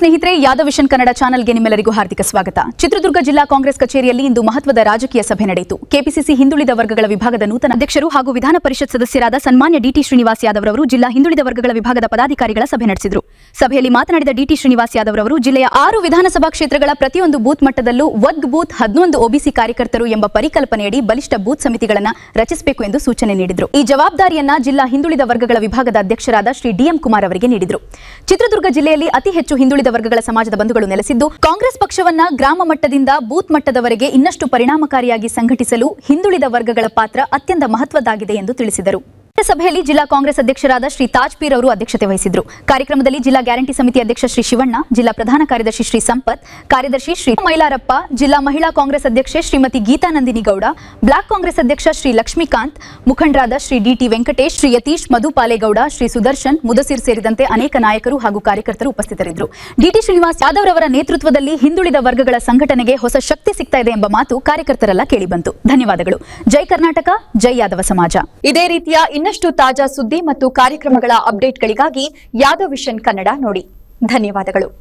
ಸ್ನೇಹಿತರೆ, ಯಾದವ್ ವಿಷನ್ ಕನ್ನಡ ಚಾನೆಲ್ಗೆ ನಿಮ್ಮೆಲ್ಲರಿಗೂ ಹಾರ್ದಿಕ ಸ್ವಾಗತ. ಚಿತ್ರದುರ್ಗ ಜಿಲ್ಲಾ ಕಾಂಗ್ರೆಸ್ ಕಚೇರಿಯಲ್ಲಿ ಇಂದು ಮಹತ್ವದ ರಾಜಕೀಯ ಸಭೆ ನಡೆಯಿತು. ಕೆಪಿಸಿಸಿ ಹಿಂದುಳಿದ ವರ್ಗಗಳ ವಿಭಾಗದ ನೂತನ ಅಧ್ಯಕ್ಷರು ಹಾಗೂ ವಿಧಾನ ಪರಿಷತ್ ಸದಸ್ಯರಾದ ಸನ್ಮಾನ್ಯ ಡಿಟಿ ಶ್ರೀನಿವಾಸ್ ಯಾದವ್ ರವರು ಜಿಲ್ಲಾ ಹಿಂದುಳಿದ ವರ್ಗಗಳ ವಿಭಾಗದ ಪದಾಧಿಕಾರಿಗಳ ಸಭೆ ನಡೆಸಿದರು. ಸಭೆಯಲ್ಲಿ ಮಾತನಾಡಿದ ಡಿಟಿ ಶ್ರೀನಿವಾಸ್ ಯಾದವ್ ರವರು ಜಿಲ್ಲೆಯ 6 ವಿಧಾನಸಭಾ ಕ್ಷೇತ್ರಗಳ ಪ್ರತಿಯೊಂದು ಬೂತ್ ಮಟ್ಟದಲ್ಲೂ ವರ್ಗ್ ಬೂತ್ 11 ಒಬಿಸಿ ಕಾರ್ಯಕರ್ತರು ಎಂಬ ಪರಿಕಲ್ಪನೆಯಡಿ ಬಲಿಷ್ಠ ಬೂತ್ ಸಮಿತಿಗಳನ್ನು ರಚಿಸಬೇಕು ಎಂದು ಸೂಚನೆ ನೀಡಿದರು. ಈ ಜವಾಬ್ದಾರಿಯನ್ನ ಜಿಲ್ಲಾ ಹಿಂದುಳಿದ ವರ್ಗಗಳ ವಿಭಾಗದ ಅಧ್ಯಕ್ಷರಾದ ಶ್ರೀ ಡಿಎಂ ಕುಮಾರ್ ಅವರಿಗೆ ನೀಡಿದರು. ಚಿತ್ರದುರ್ಗ ಜಿಲ್ಲೆಯಲ್ಲಿ ಅತಿ ಹೆಚ್ಚು ಹಿಂದುಳಿದ ವರ್ಗಗಳ ಸಮಾಜದ ಬಂಧುಗಳು ನೆಲೆಸಿದ್ದು, ಕಾಂಗ್ರೆಸ್ ಪಕ್ಷವನ್ನ ಗ್ರಾಮ ಮಟ್ಟದಿಂದ ಬೂತ್ ಮಟ್ಟದವರೆಗೆ ಇನ್ನಷ್ಟು ಪರಿಣಾಮಕಾರಿಯಾಗಿ ಸಂಘಟಿಸಲು ಹಿಂದುಳಿದ ವರ್ಗಗಳ ಪಾತ್ರ ಅತ್ಯಂತ ಮಹತ್ವದ್ದಾಗಿದೆ ಎಂದು ತಿಳಿಸಿದರು. ಸಭೆಯಲ್ಲಿ ಜಿಲ್ಲಾ ಕಾಂಗ್ರೆಸ್ ಅಧ್ಯಕ್ಷರಾದ ಶ್ರೀ ತಾಜ್ ಪೀರ್ ಅವರು ಅಧ್ಯಕ್ಷತೆ ವಹಿಸಿದ್ರು. ಕಾರ್ಯಕ್ರಮದಲ್ಲಿ ಜಿಲ್ಲಾ ಗ್ಯಾರಂಟಿ ಸಮಿತಿ ಅಧ್ಯಕ್ಷ ಶ್ರೀ ಶಿವಣ್ಣ, ಜಿಲ್ಲಾ ಪ್ರಧಾನ ಕಾರ್ಯದರ್ಶಿ ಶ್ರೀ ಸಂಪತ್, ಕಾರ್ಯದರ್ಶಿ ಶ್ರೀ ಮೈಲಾರಪ್ಪ, ಜಿಲ್ಲಾ ಮಹಿಳಾ ಕಾಂಗ್ರೆಸ್ ಅಧ್ಯಕ್ಷೆ ಶ್ರೀಮತಿ ಗೀತಾ ನಂದಿನಿ ಗೌಡ, ಬ್ಲಾಕ್ ಕಾಂಗ್ರೆಸ್ ಅಧ್ಯಕ್ಷ ಶ್ರೀ ಲಕ್ಷ್ಮೀಕಾಂತ್, ಮುಖಂಡರಾದ ಶ್ರೀ ಡಿಟಿ ವೆಂಕಟೇಶ್, ಶ್ರೀ ಯತೀಶ್, ಮಧುಪಾಲೇಗೌಡ, ಶ್ರೀ ಸುದರ್ಶನ್, ಮುದಸಿರ್ ಸೇರಿದಂತೆ ಅನೇಕ ನಾಯಕರು ಹಾಗೂ ಕಾರ್ಯಕರ್ತರು ಉಪಸ್ಥಿತರಿದ್ದರು. ಡಿಟಿ ಶ್ರೀನಿವಾಸ್ ಯಾದವ್ ರವರ ನೇತೃತ್ವದಲ್ಲಿ ಹಿಂದುಳಿದ ವರ್ಗಗಳ ಸಂಘಟನೆಗೆ ಹೊಸ ಶಕ್ತಿ ಸಿಗ್ತಾ ಇದೆ ಎಂಬ ಮಾತು ಕಾರ್ಯಕರ್ತರೆಲ್ಲ ಕೇಳಿಬಂತು. ಧನ್ಯವಾದಗಳು. ಜೈ ಕರ್ನಾಟಕ, ಜೈ ಯಾದವ ಸಮಾಜ. ಇದೇ ರೀತಿಯ ಇನ್ನಷ್ಟು ತಾಜಾ ಸುದ್ದಿ ಮತ್ತು ಕಾರ್ಯಕ್ರಮಗಳ ಅಪ್ಡೇಟ್ಗಳಿಗಾಗಿ ಯಾದವ್ ವಿಷನ್ ಕನ್ನಡ ನೋಡಿ. ಧನ್ಯವಾದಗಳು.